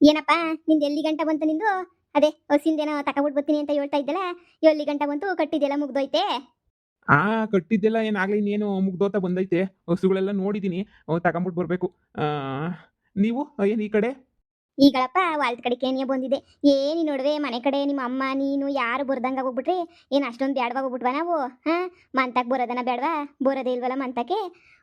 ಏನಪ್ಪ ನಿಂದು ಎಲ್ಲಿ ಗಂಟ ಬಂತು ನಿಂದು? ಅದೇ ಹಸಿಂದೇನೋ ತಕೊಂಬಿಟ್ಟು ಬರ್ತೀನಿ ಅಂತ ಹೇಳ್ತಾ ಇದ್ದಲ್ಲ, ಎಲ್ಲಿ ಗಂಟ ಬಂತು? ಕಟ್ಟಿದ್ದೆಲ್ಲ ಮುಗ್ದೋಯ್ತೆ? ಆ ಕಟ್ಟಿದ್ದೆಲ್ಲ ಏನಾಗ್ಲಿ ಇನ್ನೇನು ಮುಗ್ದೋತ ಬಂದೈತೆ. ಹಸುಗಳೆಲ್ಲ ನೋಡಿದೀನಿ. ತಗೊಂಬಿಟ್ಟು ಬರ್ಬೇಕು. ಆ ನೀವು ಏನ್ ಈ ಕಡೆ? ಈಗಳಪ್ಪ ವಾಲ್ದ ಕಡೆ ಕೇನಿಯ ಬಂದಿದೆ. ಏನಿ ನೋಡ್ವೆ ಮನೆ ಕಡೆ ನಿಮ್ಮ ಅಮ್ಮ ನೀನು ಯಾರು ಬರ್ದಂಗ ಹೋಗ್ಬಿಟ್ರಿ? ಏನು ಅಷ್ಟೊಂದು ಬ್ಯಾಡವಾಗ ಹೋಗ್ಬಿಟ್ವಾ ನಾವು? ಹಾ, ಮಂತಕ್ಕೆ ಬರೋದನ ಬೇಡವಾ? ಬರೋದೇ ಇಲ್ವಲ್ಲ ಮಂತಕ್ಕೆ.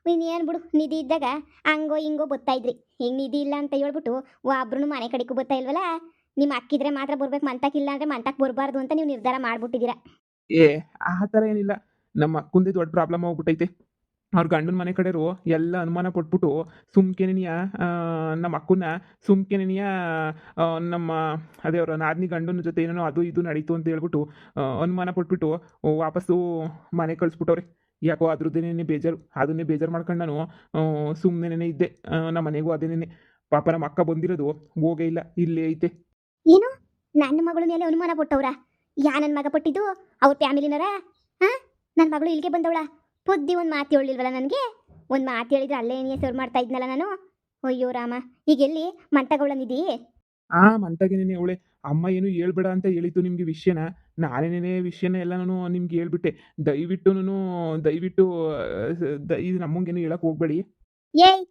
ಇನ್ನೇನು ಬಿಡು, ನಿಧಿ ಇದ್ದಾಗ ಹಂಗೋ ಹಿಂಗೋ ಬರ್ತಾ ಇದ್ರಿ. ಈಗ ನಿಧಿ ಇಲ್ಲ ಅಂತ ಹೇಳ್ಬಿಟ್ಟು ಒಬ್ರು ಮನೆ ಕಡೆಗೂ ಬರ್ತಾ ಇಲ್ವಲ್ಲ. ನಿಮ್ಮ ಅಕ್ಕಿದ್ರೆ ಮಾತ್ರ ಬರ್ಬೇಕು, ಮಂತಕ್ಕಿಲ್ಲ ಅಂದ್ರೆ ಮಂತಕ್ಕೆ ಬರಬಾರ್ದು ಅಂತ ನೀವು ನಿರ್ಧಾರ ಮಾಡ್ಬಿಟ್ಟಿದ್ದೀರಾ. ಏ ಆ ಥರ ಏನಿಲ್ಲ. ನಮ್ಮ ಅಕ್ಕಂದೇ ದೊಡ್ಡ ಪ್ರಾಬ್ಲಮ್ ಆಗ್ಬಿಟ್ಟೈತೆ. ಅವ್ರ ಗಂಡನ ಮನೆ ಕಡೆಯವರು ಎಲ್ಲ ಅನುಮಾನ ಪಟ್ಬಿಟ್ಟು ಸುಮ್ಕೆನೆಯ ನಮ್ಮ ಅಕ್ಕನ್ನ ಸುಮ್ಕೆನೆಯ ನಮ್ಮ ಅದೇ ಅವ್ರ ನಾದಿನಿ ಗಂಡನ ಜೊತೆ ಏನೇನೋ ಅದು ಇದು ನಡೀತು ಅಂತ ಹೇಳ್ಬಿಟ್ಟು ಅನುಮಾನ ಪಟ್ಬಿಟ್ಟು ವಾಪಸ್ಸು ಮನೆ ಕಳಿಸ್ಬಿಟ್ಟವ್ರೆ. ಯಾಕೋ ಅದ್ರದ್ದೇನೇ ಬೇಜಾರು, ಅದನ್ನೇ ಬೇಜಾರು ಮಾಡ್ಕೊಂಡು ನಾನು ಸುಮ್ಮನೆ ಇದ್ದೆ. ನಮ್ಮ ಮನೆಗೂ ಅದೇನೇನೆ. ಪಾಪ ನಮ್ಮ ಅಕ್ಕ ಬಂದಿರೋದು ಹೋಗೇ ಇಲ್ಲ, ಇಲ್ಲೇ ಐತೆ. ಏನು? ನನ್ನ ಮಗಳ ಮೇಲೆ ಅನುಮಾನ ಪಟ್ಟವ್ರ? ಯಾ ನನ್ನ ಮಗ ಪಟ್ಟಿದ್ದು? ಅವ್ರ ಫ್ಯಾಮಿಲಿನರ? ಹಾ, ನನ್ನ ಮಗಳು ಇಲ್ಲಿಗೆ ಬಂದವಳ? ಬುದ್ಧಿ ಒಂದು ಮಾತು ಹೇಳಿಲ್ವಲ್ಲ ನನಗೆ? ಒಂದು ಮಾತು ಹೇಳಿದ್ರೆ ಅಲ್ಲೇ ಏನೇ ಸೇರ್ ಮಾಡ್ತಾ ಇದ್ನಲ್ಲ ನಾನು. ಅಯ್ಯೋ ರಾಮ, ಈಗ ಎಲ್ಲಿ ಮಂತಗಳನಿದಿ? ಮಂತಾಗೇನೇನೆ ಅವಳೆ. ಅಮ್ಮ ಏನು ಹೇಳ್ಬೇಡ ಅಂತ ಹೇಳಿತ್ತು ನಿಮಗೆ ವಿಷಯನ. ನಾನೇನೇನೆ ವಿಷಯನ ಎಲ್ಲ ನಾನು ನಿಮ್ಗೆ ಹೇಳ್ಬಿಟ್ಟೆ. ದಯವಿಟ್ಟು ಇದು ನಮ್ಮಂಗೇನು ಹೇಳಕ್ ಹೋಗ್ಬೇಡಿ. ಏಯ್,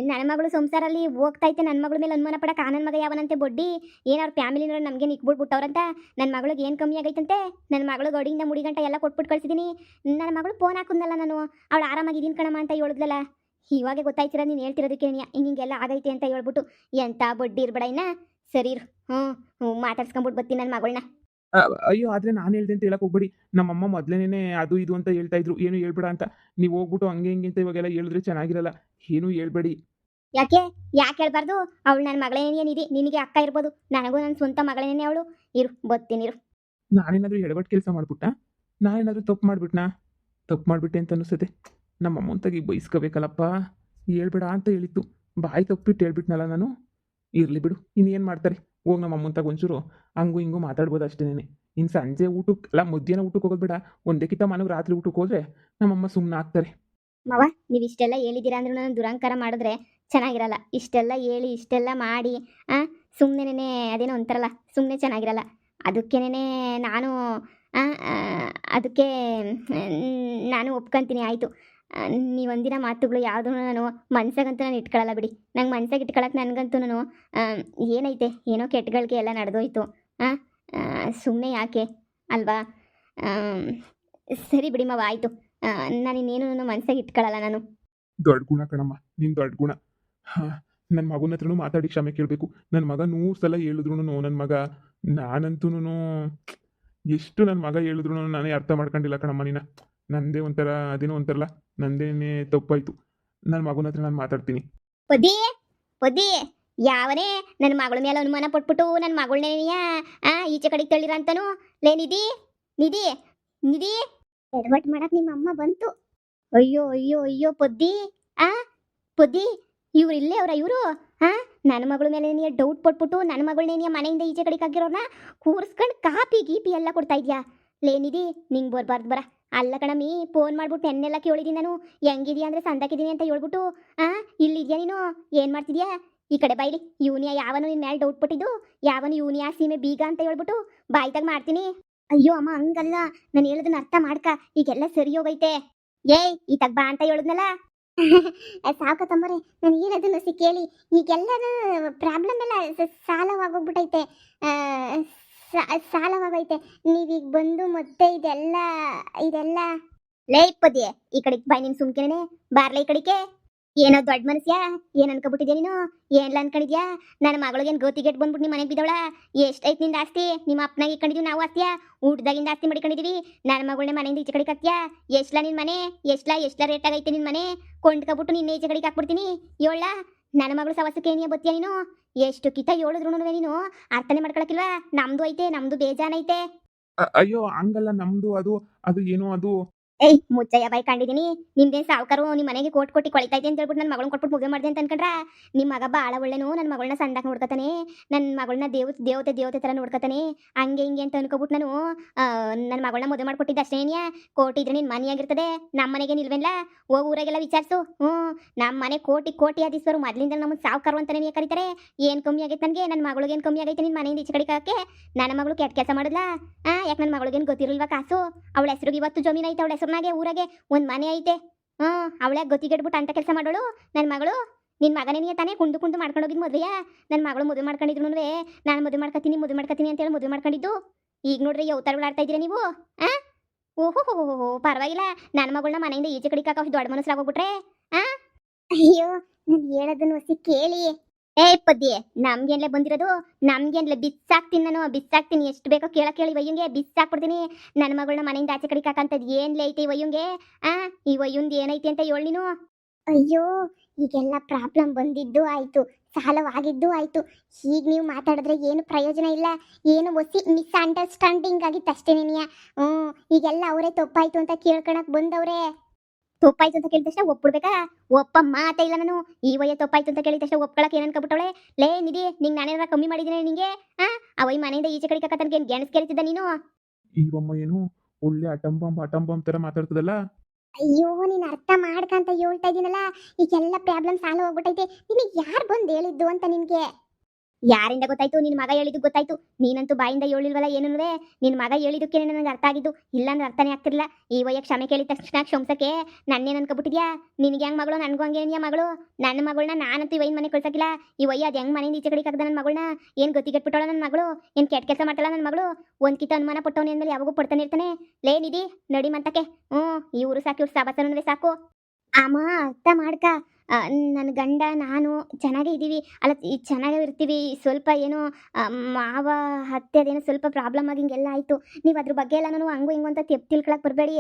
ನನ್ನ ಮಗಳು ಸಂಸಾರಲ್ಲಿ ಹೋಗ್ತೈತೆ, ನನ್ನ ಮಗಳ ಮೇಲೆ ಅನುಮಾನ ಪಡಕ್ಕೆ ಆ ನನ್ನ ಮಗ ಯಾವನಂತೆ ಬಡ್ಡಿ? ಏನು ಅವ್ರ ಫ್ಯಾಮಿಲಿನವ್ರು ನಮಗೆ ನಿಕ್ಬಿಟ್ಬಿಟ್ಟವ್ರಂತ? ನನ್ನ ಮಗಳಿಗೆ ಏನು ಕಮ್ಮಿ ಆಗೈತಂತೆ? ನನ್ನ ಮಗಳು ಗಡಿಯಿಂದ ಮುಡಿಗಂಟ ಎಲ್ಲ ಕೊಟ್ಬಿಟ್ಟು ಕಳ್ಸಿದ್ದೀನಿ. ನನ್ನ ಮಗಳು ಫೋನ್ ಹಾಕುಂದಲ್ಲ ನಾನು, ಅವಳು ಆರಾಮಾಗಿದ್ದೀನಿ ಕಣಮ್ಮ ಅಂತ ಹೇಳಿದ್ಲಲ್ಲ. ಇವಾಗೆ ಗೊತ್ತಾಯ್ತಿರ ನೀನು ಹೇಳ್ತಿರೋದಕ್ಕೆ ಹಿಂಗೆಲ್ಲ ಆಗೈತೆ ಅಂತ ಹೇಳ್ಬಿಟ್ಟು. ಎಂಥ ಬಡ್ಡಿ ಇರ್ಬೇಡ ಇನ್ನ. ಸರಿ ಇರು. ಹ್ಞೂ, ಮಾತಾಡ್ಸ್ಕೊಂಬಿಟ್ಟು ಬರ್ತೀನಿ ನನ್ನ ಮಗಳನ್ನ. ಅಯ್ಯೋ ಆದರೆ ನಾನು ಹೇಳ್ದೆ ಅಂತ ಹೇಳಕ್ ಹೋಗ್ಬೇಡಿ. ನಮ್ಮಮ್ಮ ಮೊದಲೇನೆ ಅದು ಇದು ಅಂತ ಹೇಳ್ತಾ ಇದ್ರು, ಏನು ಹೇಳ್ಬೇಡ ಅಂತ. ನೀವು ಹೋಗ್ಬಿಟ್ಟು ಹಂಗೆ ಹಿಂಗೆ ಅಂತ ಇವಾಗೆಲ್ಲ ಹೇಳಿದ್ರೆ ಚೆನ್ನಾಗಿರಲ್ಲ. ಏನು ಹೇಳ್ಬೇಡಿ. ಯಾಕೆ? ಯಾಕೆ ಹೇಳ್ಬಾರ್ದು? ಅವಳು ನನ್ನ ಮಗಳೇನೇನಿದೆ, ನಿನಗೆ ಅಕ್ಕ ಇರ್ಬೋದು, ನನಗೂ ನನ್ನ ಸ್ವಂತ ಮಗಳೇನೇ ಅವಳು. ಇರು, ಬರ್ತೀನಿ ಇರು. ನಾನೇನಾದರೂ ಎಡವಟ್ಟು ಕೆಲಸ ಮಾಡ್ಬಿಟ್ಟ? ನಾನೇನಾದರೂ ತಪ್ಪು ಮಾಡ್ಬಿಟ್ನಾ? ತಪ್ಪು ಮಾಡಿಬಿಟ್ಟೆ ಅಂತ ಅನಿಸುತ್ತೆ. ನಮ್ಮ ಅಮ್ಮಂತಾಗಿ ಬೈಸ್ಕೋಬೇಕಲ್ಲಪ್ಪ. ಹೇಳ್ಬೇಡ ಅಂತ ಹೇಳಿತ್ತು, ಬಾಯಿ ತಪ್ಪಿಟ್ಟು ಹೇಳ್ಬಿಟ್ನಲ್ಲ ನಾನು. ಇರಲಿ ಬಿಡು, ಇನ್ನೇನು ಮಾಡ್ತಾರೆ. ಹೋಗಿ ನಮ್ಮ ಅಮ್ಮಂತಾಗ ಒಂಚೂರು ಹಂಗೂ ಹಿಂಗೂ ಮಾತಾಡ್ಬೋದು ಅಷ್ಟೇನೆ. ಇನ್ನು ಸಂಜೆ ಊಟಕ್ಕೆ ಅಲ್ಲ, ಮಧ್ಯಾಹ್ನ ಊಟಕ್ಕೆ ಹೋಗೋದು ಬೇಡ. ಒಂದಕ್ಕಿಂತ ಮನೆಗೆ ರಾತ್ರಿ ಊಟಕ್ಕೆ ಹೋದರೆ ನಮ್ಮಮ್ಮ ಸುಮ್ಮನೆ ಆಗ್ತಾರೆ. ಮವ, ನೀವು ಇಷ್ಟೆಲ್ಲ ಹೇಳಿದ್ದೀರಾ ಅಂದ್ರೂ ನಾನು ದುರಂಕಾರ ಮಾಡಿದ್ರೆ ಚೆನ್ನಾಗಿರಲ್ಲ. ಇಷ್ಟೆಲ್ಲ ಹೇಳಿ ಇಷ್ಟೆಲ್ಲ ಮಾಡಿ ಸುಮ್ಮನೆ ಅದೇನೋ ಅಂತಾರಲ್ಲ, ಸುಮ್ಮನೆ ಚೆನ್ನಾಗಿರಲ್ಲ. ಅದಕ್ಕೇನೆ ನಾನು ಅದಕ್ಕೆ ನಾನು ಒಪ್ಕೊಂತೀನಿ. ಆಯಿತು, ನೀವು ಒಂದಿನ ಮಾತುಗಳು ಯಾವುದೂ ನಾನು ಮನ್ಸಾಗಂತೂ ನಾನು ಇಟ್ಕೊಳ್ಳಲ್ಲ ಬಿಡಿ. ನಂಗೆ ಮನ್ಸಾಗ ಇಟ್ಕೊಳಕ್ಕೆ ನನಗಂತೂ ಏನೈತೆ, ಏನೋ ಕೆಟ್ಟಗಳಿಗೆ ಎಲ್ಲ ನಡೆದೋಯ್ತು. ಸುಮ್ಮನೆ ಯಾಕೆ ಅಲ್ವಾ? ಆಮ್, ಸರಿ ಬಿಡಿ ಮವ, ಆಯಿತು. ನಾನು ಇನ್ನೇನು ಮನ್ಸಾಗ ಇಟ್ಕೊಳ್ಳಲ್ಲ ನಾನು. ದೊಡ್ಡ ಗುಣ ಕಣಮ್ಮ, ನಿನ್ನ ದೊಡ್ಡ ಗುಣ. ನನ್ನ ಮಗನ ಹತ್ರನೂ ಮಾತಾಡಿ ಕ್ಷಮೆ ಕೇಳಬೇಕು. ನನ್ನ ಮಗ 100 ಸಲ ಹೇಳಿದ್ರು ನನ್ನ ಮಗ, ನಾನಂತೂ ಎಷ್ಟು ನನ್ನ ಮಗ ಹೇಳಿದ್ರು ನಾನೇ ಅರ್ಥ ಮಾಡ್ಕೊಂಡಿಲ್ಲ ಕಣಮ್ಮ ನೀನ. ನಂದೇ ಒಂಥರ ಅದೇನೋ ಒಂಥರಲ್ಲ, ನಂದೇನೆ ತಪ್ಪಾಯಿತು. ನನ್ನ ಮಗನ ಹತ್ರ ನಾನು ಮಾತಾಡ್ತೀನಿ. ಪೊದ್ದಿ ಪೊದ್ದಿ, ಯಾವನೇ ನನ್ನ ಮಗಳ ಮೇಲೆ ಅನುಮಾನ ಪಟ್ಬಿಟ್ಟು ನನ್ನ ಮಗಳನ್ನೇನಿಯ ಈಚೆ ಕಡೆಗೆ ತಳ್ಳಿರ ಅಂತಾನು? ಲೇ ನಿಧಿ, ನಿಧಿ, ನಿಧಿ, ಎಡವಟ್ ಮಾಡಕ್ ನಿಮ್ಮ ಅಮ್ಮ ಬಂತು. ಅಯ್ಯೋ ಅಯ್ಯೋ ಅಯ್ಯೋ ಪೊದ್ದಿ, ಆ ಪೊದ್ದಿ, ಇವ್ರು ಇಲ್ಲೇ ಅವ್ರ ಇವರು? ನನ್ನ ಮಗಳ ಮೇಲೆ ನೀ ಡೌಟ್ ಪಟ್ಬಿಟ್ಟು ನನ್ನ ಮಗಳನ್ನೇನಿಯ ಮನೆಯಿಂದ ಈಚೆ ಕಡೆಗೆ ಹಾಕಿರೋರ್ನ ಕೂರಿಸ್ಕೊಂಡು ಕಾಪಿ ಗೀಪಿ ಎಲ್ಲ ಕೊಡ್ತಾ ಇದ್ಯಾ? ಲೇ ನಿಧಿ, ನಿಂಗೆ ಬರ್ಬಾರ್ದು ಬರ. ಅಲ್ಲ ಕಣಮ್ಮಿ, ಫೋನ್ ಮಾಡ್ಬಿಟ್ಟು ಎನ್ನೆಲ್ಲ ಕೇಳಿದೀನಿ ನಾನು. ಹೆಂಗಿದ್ಯಾ ಅಂದ್ರೆ ಸಂದಾಕಿದ್ದೀನಿ ಅಂತ ಹೇಳ್ಬಿಟ್ಟು ಇಲ್ಲಿದ್ಯಾ ನೀನು? ಏನು ಮಾಡ್ತಿದ್ಯಾ? ಈ ಕಡೆ ಬಾಯ್ಲಿ. ಯೂನಿಯಾ ಯಾವನು ನಿನ್ನ ಮೇಲೆ ಡೌಟ್ ಪಟ್ಟಿದ್ದು? ಯಾವನು ಯೂನಿಯಾ ಸೀಮೆ ಬೀಗ ಅಂತ ಹೇಳ್ಬಿಟ್ಟು ಬಾಯ್ತಾಗ ಮಾಡ್ತೀನಿ. ಅಯ್ಯೋ ಅಮ್ಮ, ಹಂಗಲ್ಲ, ನಾನು ಹೇಳೋದನ್ನ ಅರ್ಥ ಮಾಡ್ಕ. ಈಗೆಲ್ಲ ಸರಿ ಹೋಗೈತೆ. ಏಯ್, ಈತಾಗ ಬಾ ಅಂತ ಹೇಳಿದ್ನಲ್ಲ. ಸಾಕು ತಮ್ಮರೆ, ನಾನು ಹೇಳೋದನ್ನ ಕೇಳಿ. ಈಗೆಲ್ಲರ ಪ್ರಾಬ್ಲಮ್ ಎಲ್ಲ ಸಾಲವಾಗೋಗ್ಬಿಟ್ಟೈತೆ. ಸಾಲವಾಗೈತೆ. ನೀವೀಗ ಬಂದು ಮತ್ತೆ ಇದೆಲ್ಲ ಲೇ ಪದ್ಯ, ಈ ಕಡೆಗೆ ಬಾಯ್. ನೀನು ಸುಮ್ಕೆನೆ ಬಾರ್ಲ ಈ ಕಡೆಗೆ. ಏನೋ ದೊಡ್ಡ ಮನಸ್ಯಾ, ಏನು ಅನ್ಕೊಬಿಟ್ಟಿದ್ಯಾ ನೀನು? ಏನ್ಲ ಅನ್ಕೊಂಡಿದ್ಯಾ? ನನ್ನ ಮಗಳಿಗೇನು ಗೋತಿಗೆಟ್ ಬಂದ್ಬಿಟ್ಟು ನಿಮ್ಮ ಮನೆಗೆ ಬಿದ್ದವಳ? ಎಷ್ಟೈತೆ ನಿಂದ ಆಸ್ತಿ? ನಿಮ್ಮ ಅಪ್ಪನಾಗ ಇಟ್ಕೊಂಡಿದೀವಿ ನಾವು ಆಸ್ತಿಯಾ? ಊಟದಾಗಿಂದ ಆಸ್ತಿ ಮಾಡಿಕೊಂಡಿದೀವಿ. ನನ್ನ ಮಗಳನ್ನ ಮನೆಯಿಂದ ಈಚೆ ಕಡೆಗೆ ಹಾಕ್ತೀಯಾ? ಎಷ್ಟ್ಲ ನಿನ್ನ ಮನೆ? ಎಷ್ಟ್ಲ ರೇಟ್ ಆಗೈತೆ ನಿನ್ನ ಮನೆ? ಕೊಂಡ್ಕೊಬಿಟ್ಟು ನಿನ್ನೆ ಈಚೆ ಕಡೆಗೆ ಹಾಕ್ಬಿಡ್ತೀನಿ. ಏಳ ನನ್ನ ಮಗಳು ಸವಸಕ್ಕೆ ಏನಿಯ ಬತ್ತೀಯ ನೀನು? ಎಷ್ಟು ಕಿತ ಹೇಳಿದ್ರು ನೀನು ಅರ್ಥನೇ ಮಾಡ್ಕೊಳಕಿಲ್ವಾ? ನಮ್ದು ಐತೆ, ನಮ್ದು ಬೇಜಾನೈತೆ. ಅಯ್ಯೋ ಹಂಗಲ್ಲ, ನಮ್ಮದು ಅದು ಅದು ಏನೋ ಅದು. ಏಯ್ ಮುಚ್ಚಯ್ಯ ಬಾಯಿ ಕಂಡಿದ್ದೀನಿ. ನಿಮ್ದೇನ್ ಸಾವುಕಾರು ನಿಮ್ಮ ಮನೆಗೆ ಕೋಟ್ ಕೊಟ್ಟು ಕೊಳಿತೈತೆ ಅಂತ ಹೇಳ್ಬಿಟ್ಟು ನನ್ನ ಮಗಳನ್ನ ಕೊಟ್ಬಿಟ್ಟು ಮದುವೆ ಮಾಡಿದೆ ಅಂತ ಅನ್ಕೊಂಡ್ರ? ನಿಮ್ಮ ಮಗ ಭಾಳ ಒಳ್ಳೆನು, ನನ್ನ ಮಗಳನ್ನ ಸಂದಾಕ ನೋಡ್ಕೊತಾನೆ, ನನ್ನ ಮಗಳನ್ನ ದೇವತೆ ಥರ ನೋಡ್ಕೊತಾನೆ, ಹಂಗೆ ಹಿಂಗೆ ಅಂತ ಅನ್ಕೊಬಿಟ್ಟು ನಾನು ನನ್ನ ಮಗಳನ್ನ ಮದುವೆ ಮಾಡ್ಕೊಟ್ಟಿದ್ದೆ ಅಷ್ಟೇನ್ಯಾ. ಕೋಟಿ ಇದ್ರೆ ನಿನ್ನ ಮನೆಯಾಗಿರ್ತದೆ, ನಮ್ಮ ಮನೆಗೆ ನಿಲ್ವೆಲ್ಲ. ಹೋಗಿ ಊರಾಗೆಲ್ಲ ವಿಚಾರಿಸು. ನಮ್ಮ ಮನೆ ಕೋಟಿ ಆದೀಶ್ವರು ಮೊದಲಿಂದ ನಮ್ಮನ್ನು ಸಾವುಕಾರು ಅಂತಾನೆ ಕರೀತಾರೆ. ಏನು ಕಮ್ಮಿ ಆಗೈತೆ ನನಗೆ? ನನ್ನ ಮಗಳಿಗೆ ಏನು ಕಮ್ಮಿ ಆಗೈತೆ ನಿನ್ನ ಮನೆಯಿಂದ ಈಚೆ ಕಡೆ ಹಾಕಕ್ಕೆ? ನನ್ನ ಮಗಳು ಕೆಟ್ಟ ಕೆಲಸ ಮಾಡಿದ್ಲಾ? ಯಾಕೆ ನನ್ನ ಮಗಳಿಗೇನು ಗೊತ್ತಿರಲ್ವಾ ಕಾಸು? ಅವಳ ಹೆಸರಿಗೆ ಇವತ್ತು ಜಮೀನು ಐತೆ, ಅವಳ ಹೆಸರಿನಾಗೆ ಊರಾಗೆ ಒಂದು ಮನೆ ಐತೆ. ಅವಳೆ ಗೊತ್ತಿಗೆಡ್ಬಿಟ್ಟು ಅಂತ ಕೆಲಸ ಮಾಡೋಳು ನನ್ನ ಮಗಳು. ನಿನ್ನ ಮಗನೇ ನೀ ತಾನೇ ಕುಂದು ಮಾಡ್ಕೊಂಡು ಹೋಗಿದ್ದು ಮದುವೆಯ? ನನ್ನ ಮಗಳು ಮದುವೆ ಮಾಡ್ಕೊಂಡಿದ್ರು ನಾನು ಮದುವೆ ಮಾಡ್ಕೊತೀನಿ ಅಂತೇಳಿ ಮದುವೆ ಮಾಡ್ಕೊಂಡಿದ್ದು. ಈಗ ನೋಡ್ರಿ ಅವತಾರಗಳು ಆಡ್ತಾ ಇದ್ದೀರಾ ನೀವು. ಓಹೋ ಪರವಾಗಿಲ್ಲ, ನನ್ನ ಮಗಳನ್ನ ಮನೆಯಿಂದ ಈಚೆ ಕಡೆ ಹಾಕೋ ದೊಡ್ಡ ಮನಸ್ಸಾಗೋಗ್ಬಿಟ್ರೆ. ಅಯ್ಯೋ ನಾನು ಹೇಳೋದನ್ನು ಹೊಸಿ ಕೇಳಿ. ಪದ್ಯ ನಮ್ಗೇನ್ಲೆ ಬಂದಿರೋದು? ನಮ್ಗೇನ್ಲೆ ಬಿಸಾಕ್ತೀನಿ, ನಾನು ಬಿಸಾಕ್ತೀನಿ. ಎಷ್ಟು ಬೇಕೋ ಕೇಳಿ ವಯ್ಯಂಗೆ ಬಿಸಾಕ್ಬಿಡ್ತೀನಿ. ನನ್ನ ಮಗಳನ್ನ ಮನೆಯಿಂದ ಆಚೆ ಕಡೆ ಹಾಕಂತದ್ ಏನ್ಲೆ ಐತೆ ಈ ವಯ್ಯಂಗೆ? ಈ ವಯ್ಯಂದು ಏನೈತೆ ಅಂತ ಹೇಳಿ ನೀನು. ಅಯ್ಯೋ ಈಗೆಲ್ಲ ಪ್ರಾಬ್ಲಮ್ ಬಂದಿದ್ದು ಆಯ್ತು, ಸಾಲವಾಗಿದ್ದು ಆಯ್ತು. ಈಗ ನೀವು ಮಾತಾಡಿದ್ರೆ ಏನು ಪ್ರಯೋಜನ ಇಲ್ಲ. ಏನು ಹೊಸಿ ಮಿಸ್ಅಂಡರ್ಸ್ಟ್ಯಾಂಡಿಂಗ್ ಆಗಿತ್ತು ಅಷ್ಟೇ ನೀನಿಯ. ಈಗೆಲ್ಲ ಅವರೇ ತಪ್ಪಾಯ್ತು ಅಂತ ಕೇಳ್ಕೊಳಕ್ ಬಂದವ್ರೆ. ತಪ್ಪಾಯ್ತು ಅಂತ ಕೇಳಿದ ತಕ್ಷಣ ಒಪ್ಬಿಡ್ಬೇಕಾ? ಒಪ್ಪ ಮಾತೇ ಇಲ್ಲ ನಾನು. ಈ ವಯ್ಯ ತಪ್ಪಾಯ್ತು ಅಂತ ಕೇಳಿದ ತಕ್ಷಣ ಒಪ್ಕೊಳಕ್ಕೆ ಏನು ಅನ್ಕೊಬಿಟ್ಟವಳೆ? ಲೇ ನಿಧಿ, ನಿಂಗೆ ನಾನೇನಾರ ಕಮ್ಮಿ ಮಾಡಿದ್ದೀನಿ ನಿಂಗೆ? ಆ ವೈ ಮನೆಯಿಂದ ಈಚೆ ಕಡೆ ಕಕ್ಕತನಕ್ಕೆ ಏನು ಗೆಣಸ್ ಕೇಳ್ತಿದ್ದ ನೀನು? ಇವಮ್ಮ ಏನು ಒಳ್ಳೆ ಅಟಂಬಂ ತರ ಮಾತಾಡ್ತದಲ್ಲ. ಅಯ್ಯೋ ನೀನು ಅರ್ಥ ಮಾಡ್ಕಂತ ಹೇಳ್ತಾ ಇದೀನಲ್ಲ. ಈಗೆಲ್ಲ ಪ್ರಾಬ್ಲಮ್ ಸಾಲ ಹೋಗ್ಬಿಟ್ಟೈತೆ. ನಿನಗೆ ಯಾರು ಬಂದು ಹೇಳಿದ್ದು ಅಂತ ನಿನಗೆ? ಯಾರಿಂದ ಗೊತ್ತಾಯ್ತು? ನಿನ್ನ ಮಗ ಹೇಳಿದ್ದು ಗೊತ್ತಾಯ್ತು. ನೀನಂತೂ ಬಾಯಿಂದ ಹೇಳಿಲ್ವಲ್ಲ ಏನನ್ನುವೆ. ನಿನ್ನ ಮಗ ಹೇಳಿದ್ದಕ್ಕೆ ನನಗೆ ಅರ್ಥ ಆಗಿದ್ದು, ಇಲ್ಲಾಂದ್ರೆ ಅರ್ಥನೇ ಆಗ್ತಿರ್ಲಿಲ್ಲ. ಈ ವಯ್ಯ ಕ್ಷಮೆ ಕೇಳಿದ ತಕ್ಷಣ ಕ್ಷಮಿಸಕ್ಕೆ ನನ್ನೇನು ಅನ್ಕೊಬಿಟ್ಟಿದ್ಯಾ? ನಿನಗೆ ಹೆಂಗ್ ಮಗಳು, ನನಗೂ ಹಂಗೇನಿಯ ಮಗಳು. ನನ್ನ ಮಗಳನ್ನ ನಾನಂತೂ ವೈನ್ ಮನೆ ಕಳ್ಸಕ್ಕಿಲ್ಲ. ಈ ವಯ್ಯ ಅದು ಹೆಂಗ್ ಮನೆಯಿಂದ ಈಚೆ ಕಡೆ ಹಾಕ್ದ ನನ್ನ ಮಗಳನ್ನ? ಏನು ಗತಿಗೆಟ್ಬಿಟ್ಟವಳ ನನ್ನ ಮಗಳು? ಏನು ಕೆಟ್ಟ ಕೆಲಸ ಮಾಡ್ತಾಳ ನನ್ನ ಮಗಳು? ಒಂದ್ಕಿತ ಅನುಮಾನ ಪಟ್ಟವನೇ ಅಂದ್ಮೇಲೆ ಯಾವಾಗೂ ಪಡ್ತಾನೆ ಇರ್ತಾನೆ. ಲೇ ನಿಧಿ, ನಡಿ ಮಂತಕ್ಕೆ. ಈ ಊರು ಸಾಕು, ಇವ್ರು ಸಾಬಾಸನವೇ ಸಾಕು. ಅಮ್ಮ ಅರ್ಥ ಮಾಡ್ಕ. ನನ್ನ ಗಂಡ ನಾನು ಚೆನ್ನಾಗೇ ಇದ್ದೀವಿ, ಅಲ್ಲ ಚೆನ್ನಾಗೇ ಇರ್ತೀವಿ. ಸ್ವಲ್ಪ ಏನೋ ಮಾವ ಅತ್ತೆ ಅದೇನೋ ಸ್ವಲ್ಪ ಪ್ರಾಬ್ಲಮ್ ಆಗಿ ಹಿಂಗೆಲ್ಲ ಆಯಿತು. ನೀವು ಅದ್ರ ಬಗ್ಗೆ ಎಲ್ಲ ನಾನು ಹಂಗು ಹಿಂಗು ಅಂತ ತಿಳ್ಕೊಳಕ್ಕೆ ಬರಬೇಡಿ.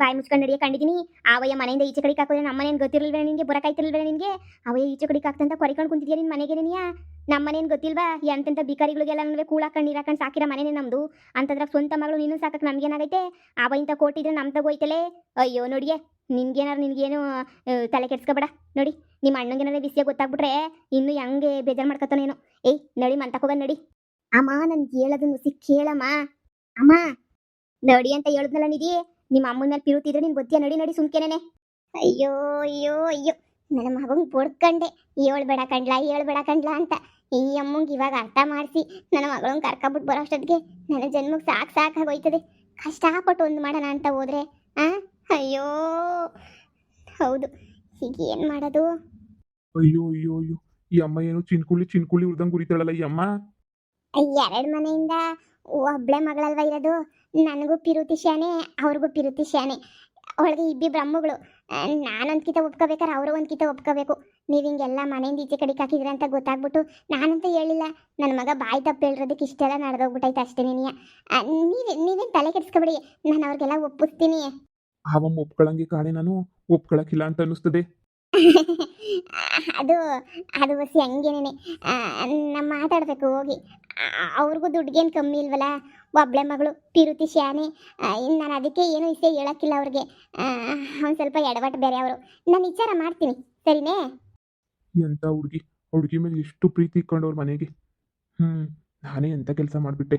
ಬಾಯಿ ಮುಚ್ಕೊಂಡು ನಡಿಯೇ ಕಂಡಿದ್ದೀನಿ. ಅವಯ್ಯ ಮನೆಯಿಂದ ಈಚೆ ಕಡೆಗೆ ಹಾಕೋದ್ರೆ ನಮ್ಮ ಮನೇನು ಗೊತ್ತಿರಲ್ವೇ ನಿನಗೆ? ಬರೋಕಾಯ್ತಿರಲ್ವೇ ನಿನಗೆ? ಅವಯ್ಯ ಈಚೆ ಕಡೆಗೆ ಹಾಕ್ತಂತ ಕೊರಿಕೊಂಡು ಕುಂತಿದ್ಯಾ ನಿನ್ನ ಮನೆಗೆ ನೀನಿಯಾ? ನಮ್ಮ ಮನೇನು ಗೊತ್ತಿಲ್ವಾ? ಎಂತೆಂಥ ಬಿಕಾರಿಗಳಿಗೆಲ್ಲ ನನಗೆ ಕೂಳಾಕೊಂಡು ನೀರಾಕೊಂಡು ಸಾಕಿರೋ ಮನೇನೆ ನಮ್ಮದು. ಅಂತಂದ್ರೆ ಸ್ವಂತ ಮಗಳು ನೀನು ಸಾಕಕ್ಕೆ ನಮ್ಗೇನಾಗೈತೆ? ಅವಯ್ಯಂತ ಕೊಟ್ಟಿದ್ರೆ ನಮ್ಮ ತಗೋಯ್ತಲೇ. ಅಯ್ಯೋ ನೋಡಿಯೇ, ನಿನ್ಗೇನು ತಲೆ ಕೆಡ್ಸ್ಕೊಬೇಡ. ನೋಡಿ ನಿಮ್ಮ ಅಣ್ಣಂಗೇನಾದ್ರೆ ವಿಷಯ ಗೊತ್ತಾಗ್ಬಿಟ್ರೆ ಇನ್ನು ಹೆಂಗೆ ಬೇಜಾರು ಮಾಡ್ಕೊತಾನೇನೋ. ನಡಿ ಮಂತಕೋಗ ನಡಿ. ಅಮ್ಮ ನನ್ಗೆ ಹೇಳೋದು ನುಸಿ ಕೇಳಮ್ಮ. ಅಮ್ಮ ನಡಿ ಅಂತ ಹೇಳಿದ್ನಲ್ಲ ನಿಧಿ. ನಿಮ್ಮ ಅಮ್ಮನ ಮೇಲೆ ಪಿರುತಿದ್ರೆ ನೀನು ಬತ್ತಿಯ? ನಡಿ ಸುಮ್ಕೆನೇನೆ. ಅಯ್ಯೋ ಅಯ್ಯೋ ಅಯ್ಯೋ ನನ್ನ ಮಗಂಗೆ ಬಡ್ಕಂಡೆ ಹೇಳ್ಬೇಡ ಕಂಡ್ಲಾ ಅಂತ. ಈ ಅಮ್ಮಂಗೆ ಇವಾಗ ಅರ್ಥ ಮಾಡಿಸಿ ನನ್ನ ಮಗಳನ್ನ ಕರ್ಕೊಬಿಟ್ಟು ಬರೋ ಅಷ್ಟೊತ್ತಿಗೆ ನನ್ನ ಜನ್ಮಕ್ಕೆ ಸಾಕಾಗೋಯ್ತದೆ. ಕಷ್ಟಪಟ್ಟು ಒಂದು ಮಾಡೋಣ ಅಂತ ಹೋದ್ರೆ ಅಯ್ಯೋ ಹೌದು, ಈಗ ಏನು ಮಾಡೋದು? ಅಯ್ಯೋ ಈ ಅಮ್ಮ ಏನು ಚಿನ್ಕುಳಿ ಉರ್ದಂಗ್ ಉರಿತಾಳಲ್ಲ ಈ ಅಮ್ಮ. ಎರಡು ಮನೆಯಿಂದ ಒಬ್ಳೆ ಮಗಳಲ್ವ ಇರೋದು. ನನಗೂ ಪಿರುತಿ ಶಾನೆ, ಅವ್ರಿಗೂ ಪಿರುತಿ ಶಾನೆ. ಅವಳಿಗೆ ಇಬ್ಬಿ ಬ್ರಹ್ಮಗಳು. ನಾನೊಂದ್ಕಿತ ಒಪ್ಕೋಬೇಕಾರೆ ಅವರು ಒಂದ್ಕಿತ ಒಪ್ಕೋಬೇಕು. ನೀವು ಹಿಂಗೆಲ್ಲ ಮನೆಯಿಂದ ಈಚೆ ಕಡೆಗೆ ಹಾಕಿದ್ರೆ ಅಂತ ಗೊತ್ತಾಗ್ಬಿಟ್ಟು ನಾನಂತ ಹೇಳಿಲ್ಲ. ನನ್ನ ಮಗ ಬಾಯಿ ತಪ್ಪು ಹೇಳಿರೋದಕ್ಕೆ ಇಷ್ಟೆಲ್ಲ ನಡೆದೋಗ್ಬಿಟ್ಟೈತೆ ಅಷ್ಟೇ. ನೀವೇನು ತಲೆ ಕೆಡಿಸ್ಕೊಬೇಡಿ, ನಾನು ಅವ್ರಿಗೆಲ್ಲ ಒಪ್ಪಿಸ್ತೀನಿ. ಅವಮ್ಮ ಒಪ್ಕೊಳಂಗೆ ಕಾಣೆ, ನಾನು ಒಪ್ಕೊಳಕಿಲ್ಲ ಅಂತ ಅನ್ನಿಸ್ತದೆ. ಅದು ಬಸಿ ಹಂಗೇನೆ. ನಮ್ಮ ಮಾತಾಡಬೇಕು ಹೋಗಿ. ಅವ್ರಿಗೂ ದುಡ್ಡಿಗೇನು ಕಮ್ಮಿ ಇಲ್ವಲ್ಲ. ಒಬ್ಳೆ ಮಗಳು ಪಿರುತಿ ಶಾನೆ. ನಾನು ಅದಕ್ಕೆ ಏನು ವಿಷಯ ಹೇಳೋಕ್ಕಿಲ್ಲ ಅವ್ರಿಗೆ. ಅವ್ನು ಸ್ವಲ್ಪ ಎಡವಟ್ಟು ಬೇರೆ ಅವರು. ನಾನು ವಿಚಾರ ಮಾಡ್ತೀನಿ, ಸರಿನೇ? ಎಂಥ ಹುಡುಗಿ ಮೇಲೆ ಎಷ್ಟು ಪ್ರೀತಿ ಇಟ್ಕೊಂಡವ್ರ ಮನೆಗೆ. ನಾನೇ ಎಂಥ ಕೆಲಸ ಮಾಡಿಬಿಟ್ಟೆ.